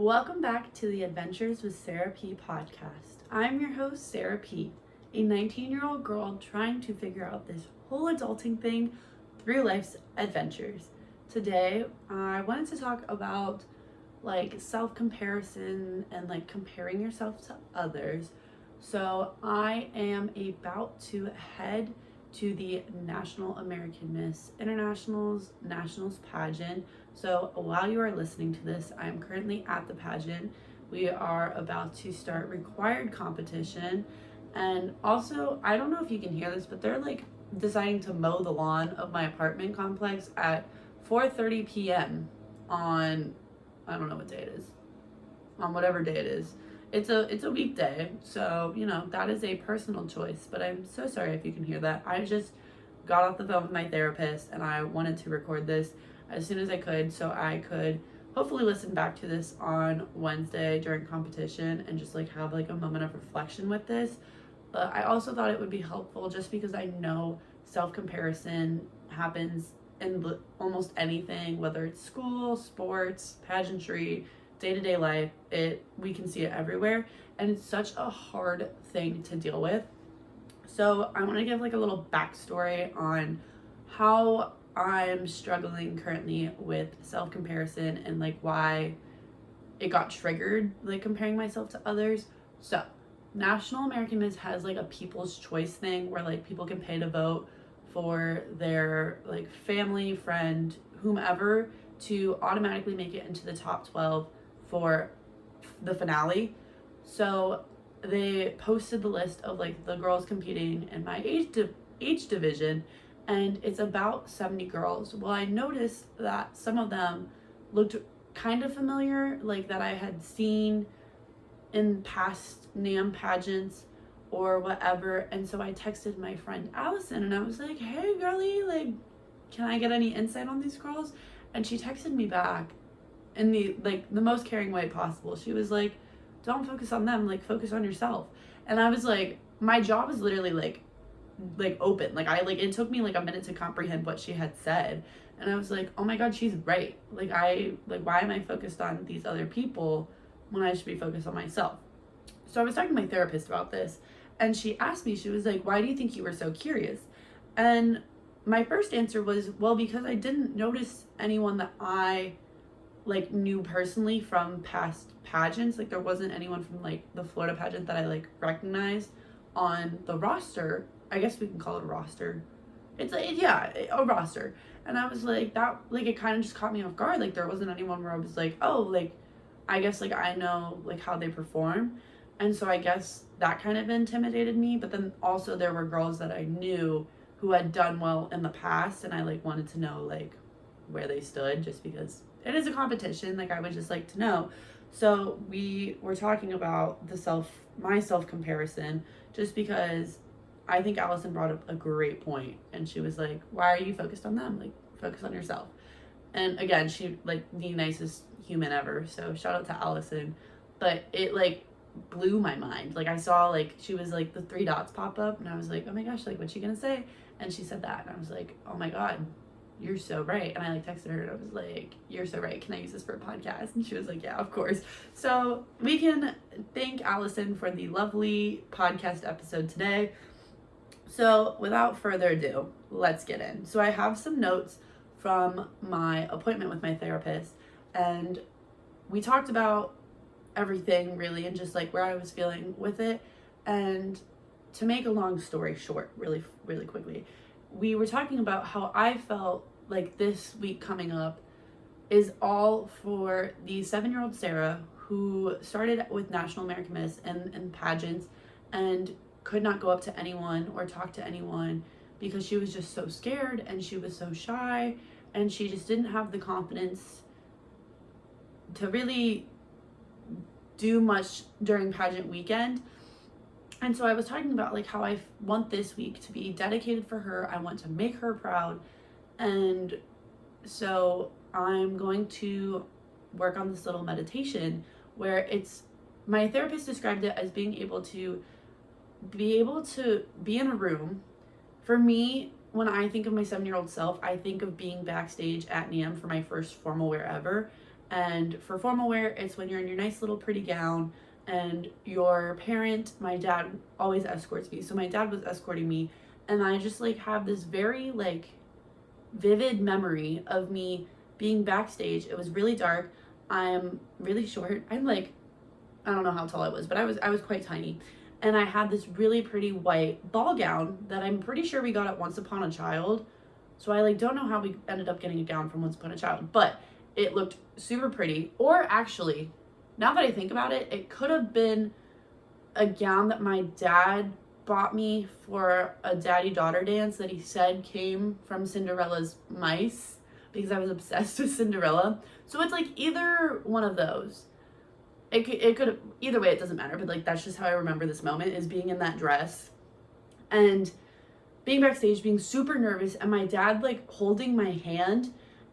Welcome back to the Adventures with Sara P podcast. I'm your host, Sara P, a 19-year-old girl trying to figure out this whole adulting thing through life's adventures. Today, I wanted to talk about self-comparison and comparing yourself to others. So I am about to head to the National American Miss Internationals Nationals pageant. So while you are listening to this, I am currently at the pageant. We are about to start required competition. And also, I don't know if you can hear this, but they're deciding to mow the lawn of my apartment complex at 4:30 p.m. on, I don't know what day it is, on whatever day it is. It's a weekday, so that is a personal choice, but I'm so sorry if you can hear that. I just got off the phone with my therapist and I wanted to record this as soon as I could so I could hopefully listen back to this on Wednesday during competition and just have a moment of reflection with this. But I also thought it would be helpful just because I know self-comparison happens in almost anything, whether it's school, sports, pageantry, day-to-day life. We can see it everywhere, and it's such a hard thing to deal with. So I want to give a little backstory on how I'm struggling currently with self-comparison and why it got triggered, comparing myself to others. So National American Miss has a people's choice thing where people can pay to vote for their family, friend, whomever, to automatically make it into the top 12 for the finale. So they posted the list of the girls competing in my age division, and it's about 70 girls. Well, I noticed that some of them looked kind of familiar, that I had seen in past NAM pageants or whatever. And so I texted my friend Allison and I was like, hey girlie, can I get any insight on these girls? And she texted me back in the most caring way possible. She was like, don't focus on them, focus on yourself. And I was like, my jaw was literally open. It took me a minute to comprehend what she had said. And I was like, oh my god, she's right. Why am I focused on these other people when I should be focused on myself? So I was talking to my therapist about this, and she asked me, she was like, why do you think you were so curious? And my first answer was, well, because I didn't notice anyone that I knew personally from past pageants. There wasn't anyone from the Florida pageant that I recognized on the roster. I guess we can call it a roster. It's a roster. And I was like, that it kind of just caught me off guard. There wasn't anyone where I was like, oh, I guess I know how they perform. And so I guess that kind of intimidated me. But then also there were girls that I knew who had done well in the past, and I wanted to know where they stood, just because it is a competition. I would just like to know. So we were talking about my self-comparison, just because I think Allison brought up a great point, and she was like, why are you focused on them? Focus on yourself. And again, she the nicest human ever, so shout out to Allison. But it blew my mind. I saw she was the three dots pop up, and I was like, oh my gosh, what's she gonna say? And she said that, and I was like, oh my god, you're so right. And I texted her and I was like, you're so right, can I use this for a podcast? And she was like, yeah, of course. So we can thank Allison for the lovely podcast episode today. So without further ado, let's get in. So I have some notes from my appointment with my therapist, and we talked about everything really, and just where I was feeling with it. And to make a long story short, really quickly, we were talking about how I felt this week coming up is all for the 7-year-old Sara who started with National American Miss and pageants and could not go up to anyone or talk to anyone because she was just so scared and she was so shy and she just didn't have the confidence to really do much during pageant weekend. And so I was talking about how I want this week to be dedicated for her. I want to make her proud. And so I'm going to work on this little meditation where my therapist described it as being able to be in a room. For me, when I think of my 7-year-old self, I think of being backstage at NAM for my first formal wear ever. And for formal wear, it's when you're in your nice little pretty gown and your parent, my dad, always escorts me. So my dad was escorting me, and I just like have this very like vivid memory of me being backstage. It was really dark. I'm really short. I'm like, I don't know how tall I was, but I was quite tiny. And I had this really pretty white ball gown that I'm pretty sure we got at Once Upon a Child. So I like don't know how we ended up getting a gown from Once Upon a Child, but it looked super pretty. Or actually, now that I think about it, it could have been a gown that my dad bought me for a daddy-daughter dance that he said came from Cinderella's mice, because I was obsessed with Cinderella. So it's like either one of those. It could have, either way, it doesn't matter, but like that's just how I remember this moment, is being in that dress and being backstage, being super nervous, and my dad like holding my hand.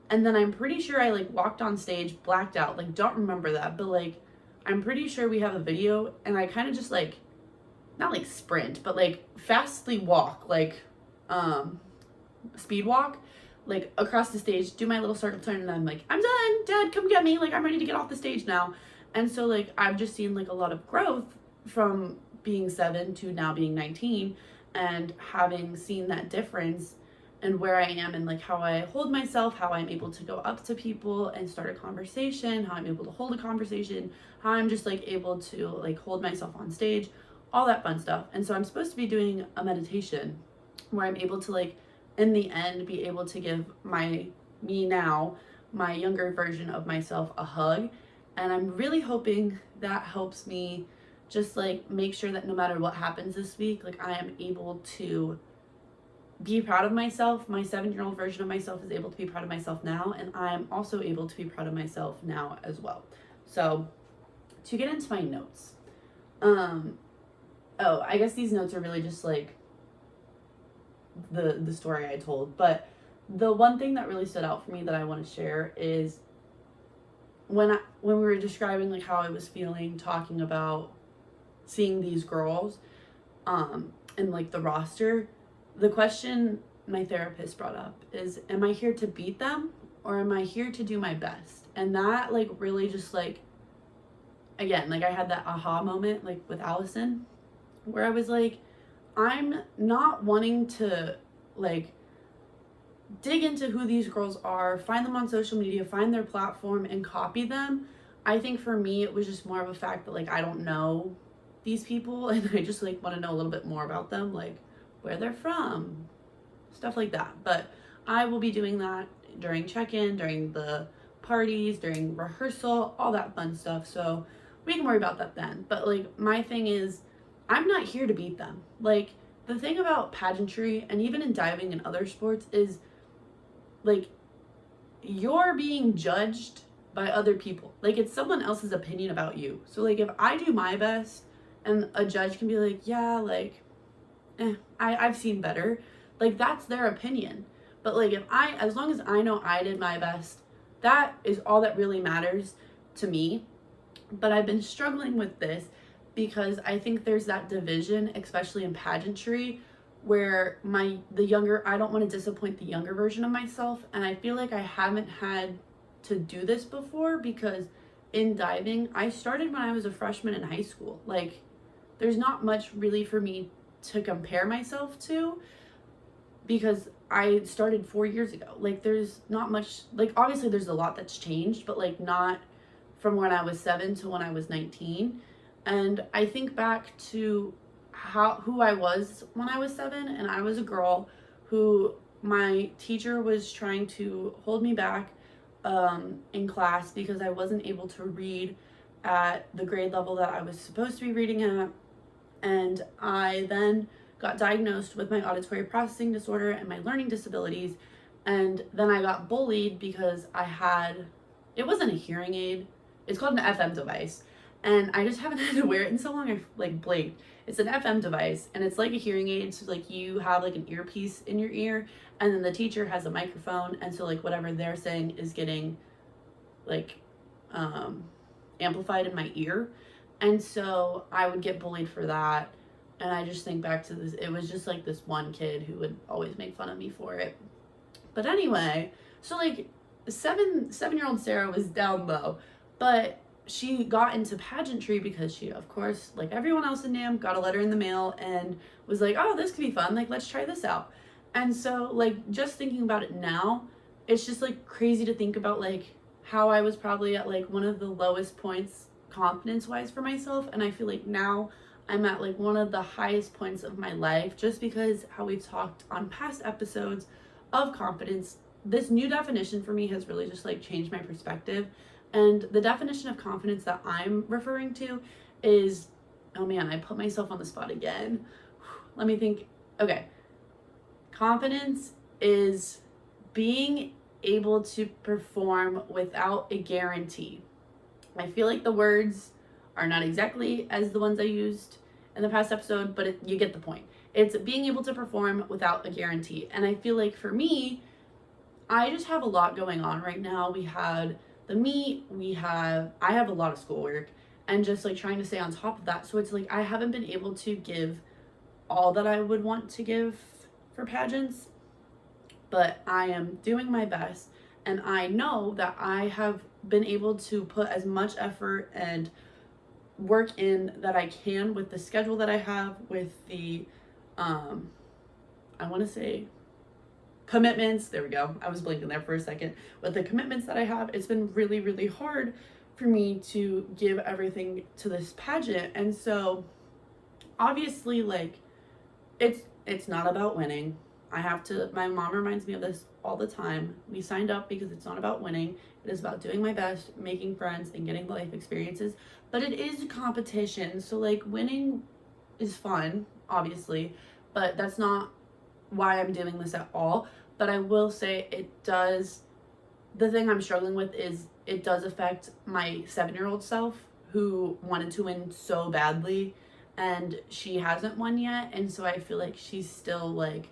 And then I'm pretty sure I like walked on stage, blacked out, like don't remember that, but like I'm pretty sure we have a video, and I kind of just like, not like sprint, but like fastly walk, like speed walk, like across the stage, do my little circle turn, and I'm like, I'm done, Dad, come get me, like I'm ready to get off the stage now. And so like I've just seen like a lot of growth from being 7 to now being 19, and having seen that difference and where I am and like how I hold myself, how I'm able to go up to people and start a conversation, how I'm able to hold a conversation, how I'm just like able to like hold myself on stage, all that fun stuff. And so I'm supposed to be doing a meditation where I'm able to like in the end be able to give my younger version of myself a hug. And I'm really hoping that helps me just like make sure that no matter what happens this week, like I am able to be proud of myself. My 7-year-old version of myself is able to be proud of myself now, and I'm also able to be proud of myself now as well. So to get into my notes, I guess these notes are really just like the story I told, but the one thing that really stood out for me that I want to share is when we were describing like how I was feeling talking about seeing these girls and like the roster, the question my therapist brought up is, am I here to beat them or am I here to do my best? And that like really just like, again, like I had that aha moment like with Allison, where I was like, I'm not wanting to like dig into who these girls are, find them on social media, find their platform and copy them. I think for me it was just more of a fact that like I don't know these people, and I just like want to know a little bit more about them, like where they're from, stuff like that. But I will be doing that during check-in, during the parties, during rehearsal, all that fun stuff. So we can worry about that then. But like my thing is, I'm not here to beat them. Like the thing about pageantry and even in diving and other sports is like you're being judged by other people. Like it's someone else's opinion about you. So like if I do my best and a judge can be like, yeah, like I've seen better, like that's their opinion. But like as long as I know I did my best, that is all that really matters to me. But I've been struggling with this because I think there's that division, especially in pageantry, where I don't want to disappoint the younger version of myself. And I feel like I haven't had to do this before, because in diving, I started when I was a freshman in high school. Like there's not much really for me to compare myself to, because I started 4 years ago. Like there's not much, like obviously there's a lot that's changed, but like not from when I was 7 to when I was 19. And I think back to who I was when I was 7, and I was a girl who my teacher was trying to hold me back in class because I wasn't able to read at the grade level that I was supposed to be reading at. And I then got diagnosed with my auditory processing disorder and my learning disabilities. And then I got bullied because it wasn't a hearing aid. It's called an FM device. And I just haven't had to wear it in so long, I like blinked. It's an FM device, and it's like a hearing aid. So like you have like an earpiece in your ear, and then the teacher has a microphone. And so like whatever they're saying is getting like amplified in my ear. And so I would get bullied for that. And I just think back to this, it was just like this one kid who would always make fun of me for it. But anyway, so like seven-year-old Sarah was down low, but she got into pageantry because she, of course, like everyone else in NAM, got a letter in the mail and was like, oh, this could be fun, like let's try this out. And so like just thinking about it now, it's just like crazy to think about like how I was probably at like one of the lowest points confidence wise for myself, and I feel like now I'm at like one of the highest points of my life, just because how we've talked on past episodes of confidence. This new definition for me has really just like changed my perspective. And the definition of confidence that I'm referring to is, oh man, I put myself on the spot again. Let me think. Okay. Confidence is being able to perform without a guarantee. I feel like the words are not exactly as the ones I used in the past episode, but you get the point. It's being able to perform without a guarantee. And I feel like for me, I just have a lot going on right now. We had the meet, I have a lot of schoolwork and just like trying to stay on top of that. So it's like I haven't been able to give all that I would want to give for pageants, but I am doing my best. And I know that I have been able to put as much effort and work in that I can with the schedule that I have, with the, I want to say commitments. There we go. I was blinking there for a second. With the commitments that I have, it's been really, really hard for me to give everything to this pageant. And so obviously like it's not about winning. My mom reminds me of this all the time. We signed up because it's not about winning. It is about doing my best, making friends, and getting life experiences. But it is a competition. So like winning is fun, obviously, but that's not why I'm doing this at all. But I will say the thing I'm struggling with is it does affect my 7-year-old self, who wanted to win so badly and she hasn't won yet. And so I feel like she's still like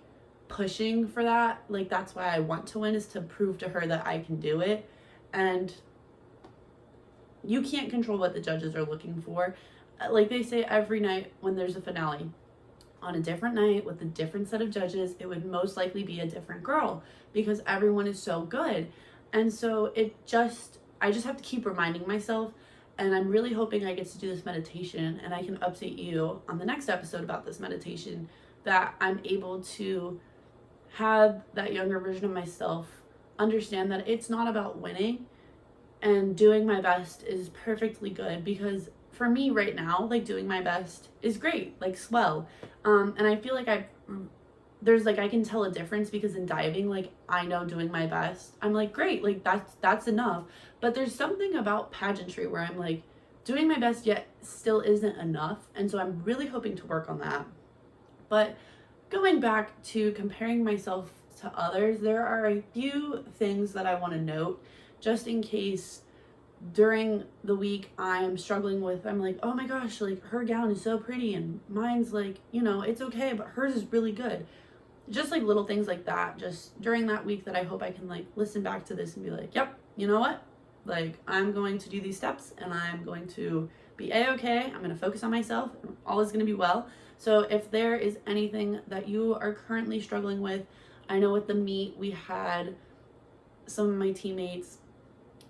pushing for that. Like that's why I want to win, is to prove to her that I can do it. And you can't control what the judges are looking for. Like they say, every night when there's a finale, on a different night with a different set of judges, it would most likely be a different girl, because everyone is so good. And so I just have to keep reminding myself. And I'm really hoping I get to do this meditation and I can update you on the next episode about this meditation, that I'm able to have that younger version of myself understand that it's not about winning, and doing my best is perfectly good. Because for me right now, like doing my best is great, like swell. And I feel like I can tell a difference, because in diving, like I know doing my best, I'm like, great, like that's enough. But there's something about pageantry where I'm like doing my best yet still isn't enough. And so I'm really hoping to work on that. But going back to comparing myself to others, there are a few things that I want to note, just in case during the week I'm struggling with, I'm like, oh my gosh, like her gown is so pretty and mine's like, it's okay, but hers is really good. Just like little things like that, just during that week, that I hope I can like listen back to this and be like, yep, you know what? Like I'm going to do these steps and I'm going to be a-okay. I'm going to focus on myself and all is going to be well. So if there is anything that you are currently struggling with, I know with the meet, we had some of my teammates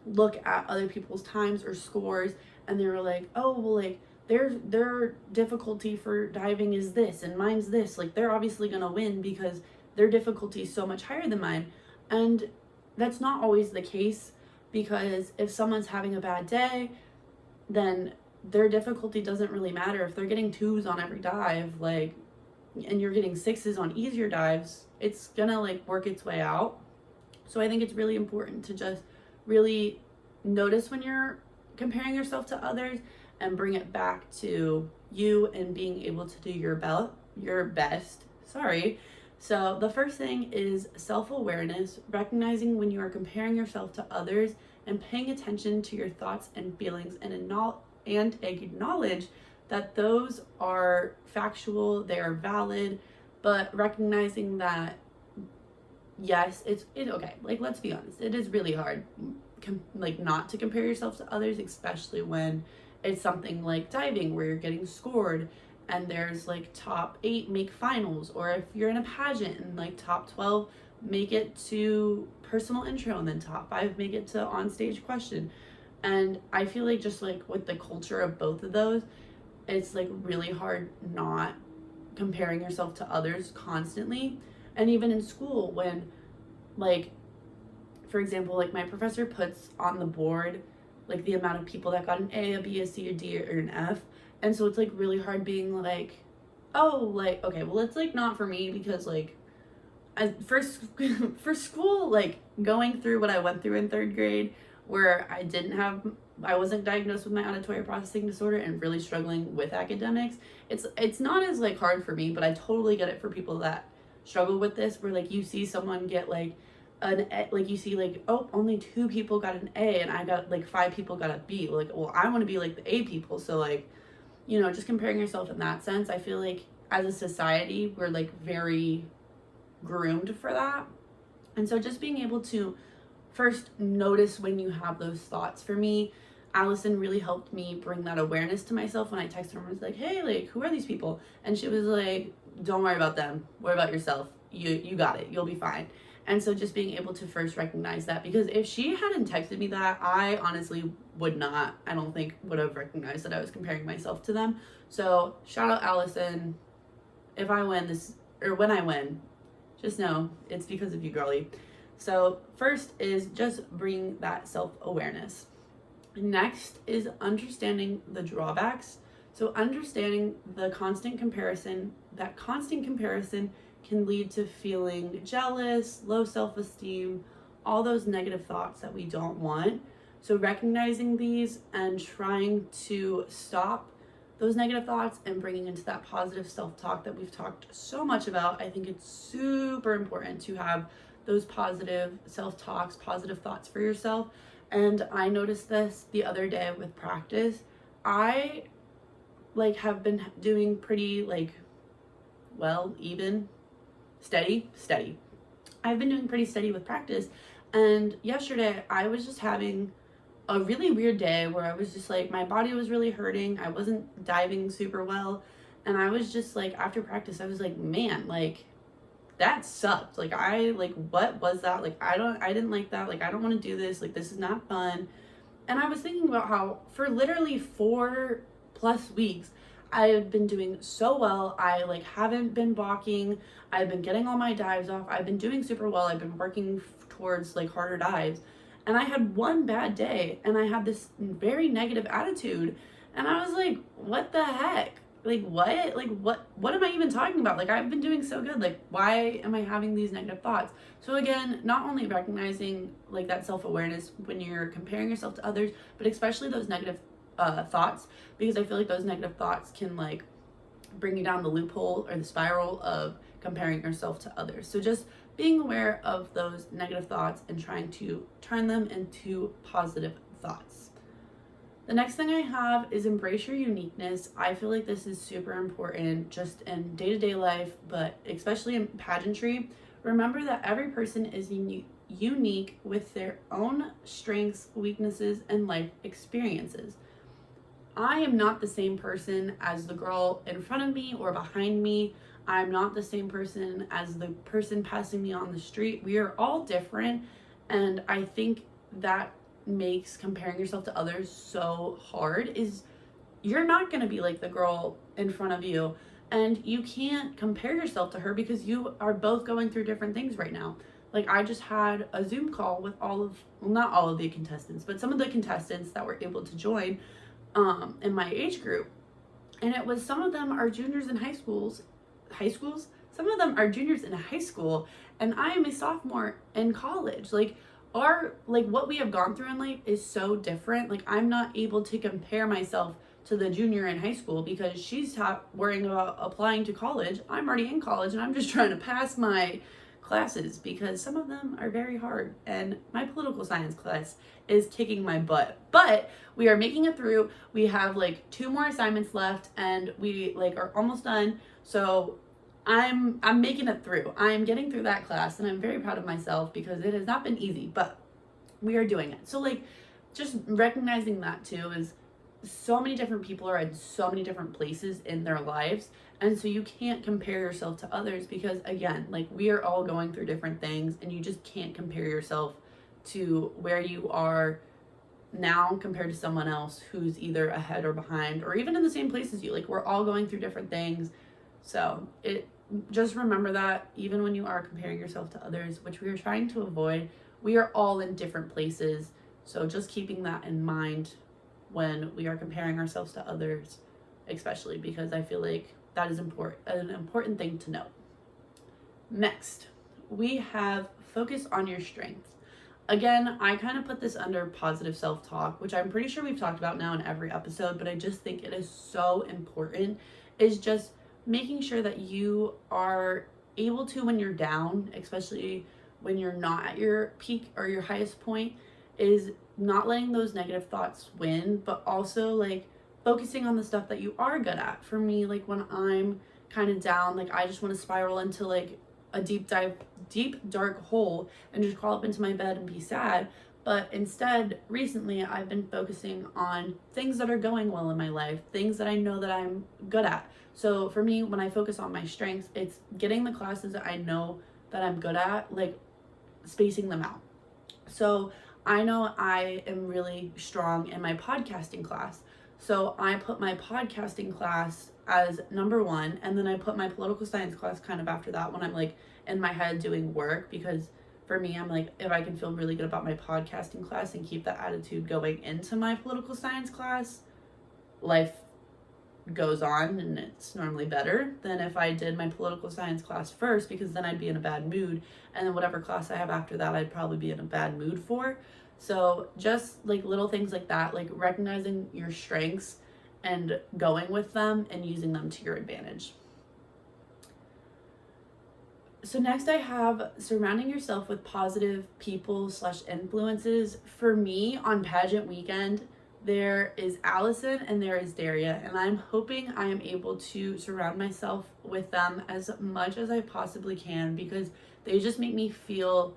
look at other people's times or scores, and they were like, oh, well, like their difficulty for diving is this and mine's this. Like they're obviously going to win because their difficulty is so much higher than mine. And that's not always the case, because if someone's having a bad day, then their difficulty doesn't really matter. If they're getting 2s on every dive, like, and you're getting 6s on easier dives, it's gonna like work its way out. So I think it's really important to just really notice when you're comparing yourself to others and bring it back to you and being able to do your best. So the first thing is self-awareness, recognizing when you are comparing yourself to others and paying attention to your thoughts and feelings, and acknowledge that those are factual, they are valid, but recognizing that yes, it's okay. Like, let's be honest, it is really hard, like, not to compare yourself to others, especially when it's something like diving where you're getting scored and there's like top 8 make finals, or if you're in a pageant and like top 12 make it to personal intro, and then top 5 make it to on stage question. And I feel like just like with the culture of both of those, it's like really hard not comparing yourself to others constantly. And even in school, when like, for example, like my professor puts on the board like the amount of people that got an A, a B, a C, a D, or an F. And so it's like really hard being like, oh, like, okay, well, it's like not for me, because like for school, like going through what I went through in 3rd grade, where I wasn't diagnosed with my auditory processing disorder and really struggling with academics. It's not as like hard for me, but I totally get it for people that struggle with this, where like you see someone get like like you see like, oh, only 2 people got an A and I got like 5 people got a B. Like, well, I want to be like the A people. So like, just comparing yourself in that sense, I feel like as a society, we're like very groomed for that. And so just being able to first notice when you have those thoughts. For me, Allison really helped me bring that awareness to myself when I texted her and was like, hey, like, who are these people? And she was like, don't worry about them. Worry about yourself. You got it. You'll be fine. And so just being able to first recognize that, because if she hadn't texted me that, I honestly I don't think would have recognized that I was comparing myself to them. So shout out Allison. If I win this, or when I win, just know it's because of you, girlie. So first is just bring that self-awareness. Next is understanding the drawbacks. So understanding the constant comparison, that constant comparison can lead to feeling jealous, low self-esteem, all those negative thoughts that we don't want. So recognizing these and trying to stop those negative thoughts and bringing into that positive self-talk that we've talked so much about. I think it's super important to have those positive self-talks, positive thoughts for yourself. And I noticed this the other day with practice. I like have been doing pretty like, well, even steady. I've been doing pretty steady with practice. And yesterday I was just having a really weird day where I was just like, my body was really hurting. I wasn't diving super well. And I was just like, after practice, I was like, man, like that sucked. Like what was that? Like, I didn't like that. Like, I don't want to do this. Like, this is not fun. And I was thinking about how for literally 4+ weeks, I have been doing so well. I like haven't been balking. I've been getting all my dives off. I've been doing super well. I've been working towards like harder dives. And I had one bad day and I had this very negative attitude. And I was like, what the heck? Like, what? Like, what am I even talking about? Like, I've been doing so good. Like, why am I having these negative thoughts? So again, not only recognizing like that self-awareness when you're comparing yourself to others, but especially those negative thoughts, because I feel like those negative thoughts can like bring you down the loophole or the spiral of comparing yourself to others. So just being aware of those negative thoughts and trying to turn them into positive thoughts. The next thing I have is embrace your uniqueness. I feel like this is super important just in day-to-day life, but especially in pageantry. Remember that every person is unique with their own strengths, weaknesses, and life experiences. I am not the same person as the girl in front of me or behind me. I'm not the same person as the person passing me on the street. We are all different, and I think that makes comparing yourself to others so hard. Is you're not going to be like the girl in front of you, and you can't compare yourself to her because you are both going through different things right now. Like, I just had a Zoom call with not all of the contestants, but some of the contestants that were able to join in my age group. And it was, some of them are juniors in high schools. Some of them are juniors in high school, and I am a sophomore in college. Like, what we have gone through in life is so different. Like, I'm not able to compare myself to the junior in high school because she's worrying about applying to college. I'm already in college and I'm just trying to pass my classes because some of them are very hard, and my political science class is kicking my butt, but we are making it through. We have like 2 more assignments left and we like are almost done. So I'm making it through. I'm getting through that class and I'm very proud of myself because it has not been easy, but we are doing it. So like, just recognizing that too is so many different people are in so many different places in their lives. And so you can't compare yourself to others because, again, like, we are all going through different things, and you just can't compare yourself to where you are now compared to someone else who's either ahead or behind or even in the same place as you. Like, we're all going through different things. So just remember that even when you are comparing yourself to others, which we are trying to avoid, we are all in different places. So just keeping that in mind when we are comparing ourselves to others, especially, because I feel like that is an important thing to note. Next, we have focus on your strengths. Again, I kind of put this under positive self-talk, which I'm pretty sure we've talked about now in every episode, but I just think it is so important, is just making sure that you are able to, when you're down, especially when you're not at your peak or your highest point, is not letting those negative thoughts win, but also like focusing on the stuff that you are good at. For me, like when I'm kind of down, like I just want to spiral into like a deep dark hole and just crawl up into my bed and be sad. But instead, recently I've been focusing on things that are going well in my life, things that I know that I'm good at. So for me, when I focus on my strengths, it's getting the classes that I know that I'm good at, like spacing them out. So I know I am really strong in my podcasting class. So I put my podcasting class as number one, and then I put my political science class kind of after that when I'm like in my head doing work, because for me, I'm like, if I can feel really good about my podcasting class and keep that attitude going into my political science class, life goes on and it's normally better than if I did my political science class first, because then I'd be in a bad mood, and then whatever class I have after that I'd probably be in a bad mood for. So just like little things like that, like recognizing your strengths and going with them and using them to your advantage. So next I have surrounding yourself with positive people / influences. For me, on pageant weekend, there is Allison and there is Daria, and I'm hoping I am able to surround myself with them as much as I possibly can, because they just make me feel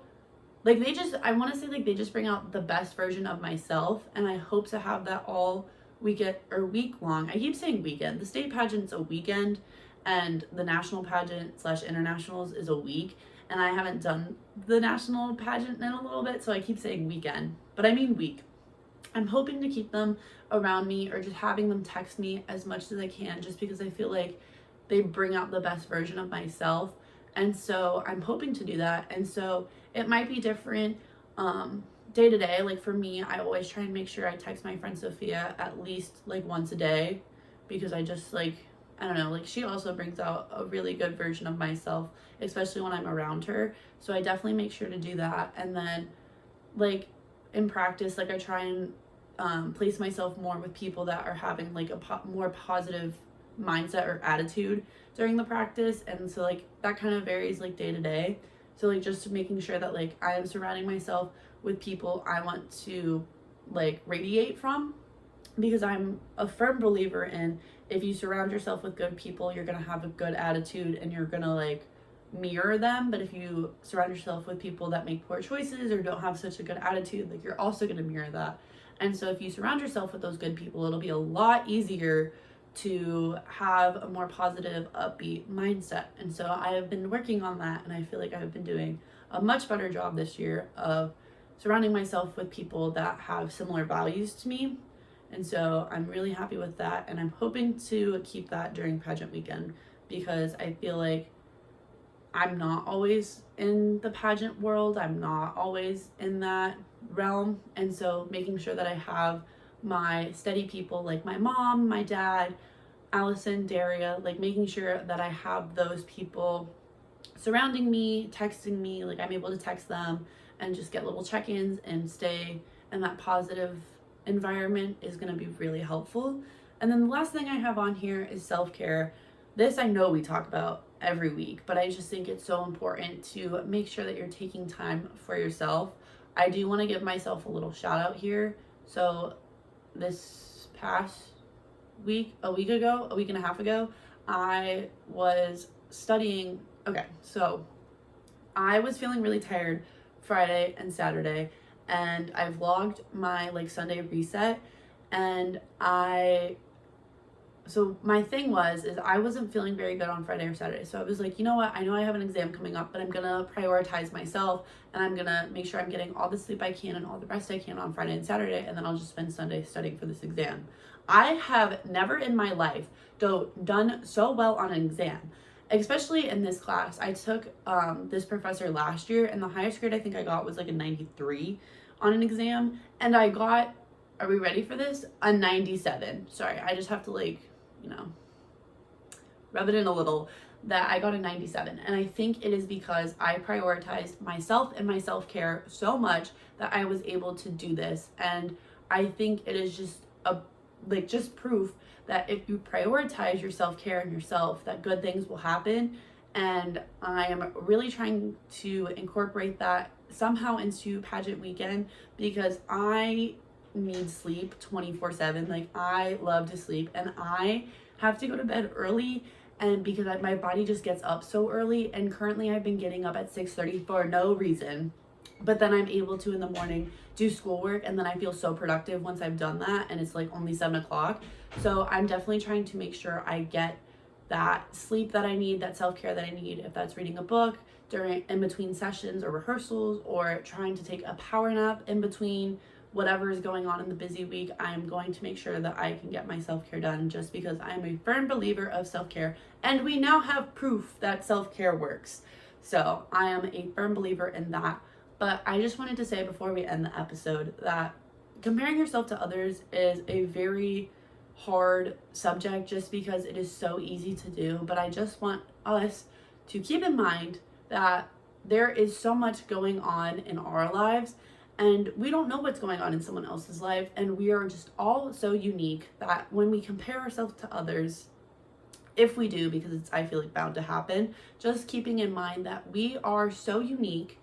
like I want to say like they just bring out the best version of myself, and I hope to have that all week long. I keep saying weekend. The state pageant's a weekend, and the national pageant / internationals is a week. And I haven't done the national pageant in a little bit, so I keep saying weekend, but I mean week. I'm hoping to keep them around me, or just having them text me as much as I can, just because I feel like they bring out the best version of myself. And so I'm hoping to do that. And so it might be different day to day. Like for me, I always try and make sure I text my friend Sophia at least like once a day, because I just like, I don't know, like she also brings out a really good version of myself, especially when I'm around her. So I definitely make sure to do that. And then like in practice, like I try and place myself more with people that are having like a more positive mindset or attitude during the practice. And so like that kind of varies like day to day. So like just making sure that like I am surrounding myself with people I want to like radiate from, because I'm a firm believer in, if you surround yourself with good people, you're gonna have a good attitude and you're gonna like mirror them. But if you surround yourself with people that make poor choices or don't have such a good attitude, like you're also gonna mirror that. And so if you surround yourself with those good people, it'll be a lot easier to have a more positive, upbeat mindset. And so I have been working on that, and I feel like I've been doing a much better job this year of surrounding myself with people that have similar values to me. And so I'm really happy with that, and I'm hoping to keep that during pageant weekend, because I feel like I'm not always in the pageant world. I'm not always in that realm. And so making sure that I have my steady people like my mom, my dad, Allison, Daria, like making sure that I have those people surrounding me, texting me, like I'm able to text them and just get little check-ins and stay in that positive environment is going to be really helpful. And then the last thing I have on here is self-care. This I know we talk about every week, but I just think it's so important to make sure that you're taking time for yourself. I do want to give myself a little shout out here. So this past week, a week and a half ago, I was studying. Okay, so I was feeling really tired Friday and Saturday, and I vlogged my like Sunday reset, And so my thing is I wasn't feeling very good on Friday or Saturday. So I was like, you know what? I know I have an exam coming up, but I'm going to prioritize myself, and I'm going to make sure I'm getting all the sleep I can and all the rest I can on Friday and Saturday. And then I'll just spend Sunday studying for this exam. I have never in my life done so well on an exam, especially in this class. I took this professor last year, and the highest grade I think I got was like a 93 on an exam. And I got, are we ready for this? A 97. Sorry, I just have to rub it in a little, that I got a 97. And I think it is because I prioritized myself and my self-care so much that I was able to do this. And I think it is just proof that if you prioritize your self-care and yourself, that good things will happen. And I am really trying to incorporate that somehow into pageant weekend, because I need sleep 24/7. Like, I love to sleep, and I have to go to bed early, and because my body just gets up so early, and currently I've been getting up at 6:30 for no reason, but then I'm able to in the morning do schoolwork, and then I feel so productive once I've done that, and it's like only 7 o'clock. So I'm definitely trying to make sure I get that sleep that I need, that self-care that I need, if that's reading a book in between sessions or rehearsals, or trying to take a power nap in between whatever is going on in the busy week. I'm going to make sure that I can get my self-care done, just because I'm a firm believer of self-care, and we now have proof that self-care works. So I am a firm believer in that. But I just wanted to say before we end the episode that comparing yourself to others is a very hard subject, just because it is so easy to do. But I just want us to keep in mind that there is so much going on in our lives, and we don't know what's going on in someone else's life, and we are just all so unique that when we compare ourselves to others, if we do, because it's, I feel like, bound to happen, just keeping in mind that we are so unique,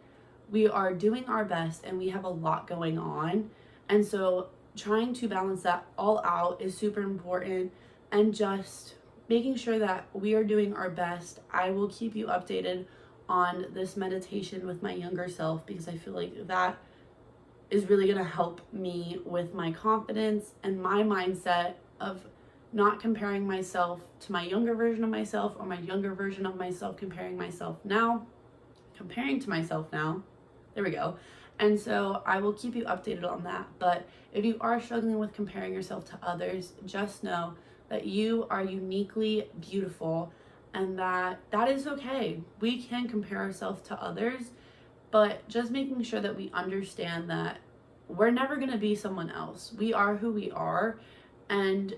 we are doing our best, and we have a lot going on. And so trying to balance that all out is super important, and just making sure that we are doing our best. I will keep you updated on this meditation with my younger self, because I feel like that is really going to help me with my confidence and my mindset of not comparing myself to my younger version of myself, or my younger version of myself comparing to myself now. There we go. And so I will keep you updated on that. But if you are struggling with comparing yourself to others, just know that you are uniquely beautiful, and that is okay. We can compare ourselves to others, but just making sure that we understand that we're never going to be someone else. We are who we are. And,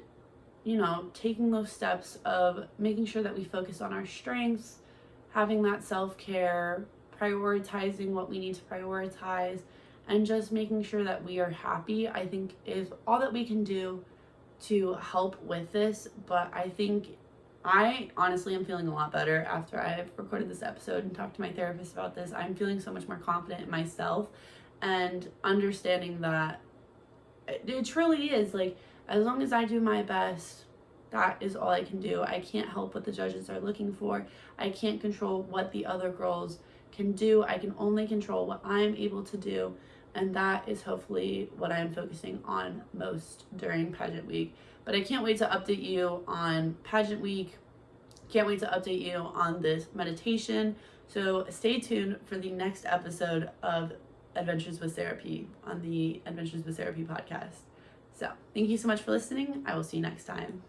taking those steps of making sure that we focus on our strengths, having that self-care, prioritizing what we need to prioritize, and just making sure that we are happy, I think is all that we can do to help with this. But I think I honestly am feeling a lot better after I've recorded this episode and talked to my therapist about this. I'm feeling so much more confident in myself, and understanding that it truly is like, as long as I do my best, that is all I can do. I can't help what the judges are looking for. I can't control what the other girls can do. I can only control what I'm able to do. And that is hopefully what I'm focusing on most during pageant week. But I can't wait to update you on pageant week. Can't wait to update you on this meditation. So stay tuned for the next episode of Adventures with Sara P on the Adventures with Sara P podcast. So thank you so much for listening. I will see you next time.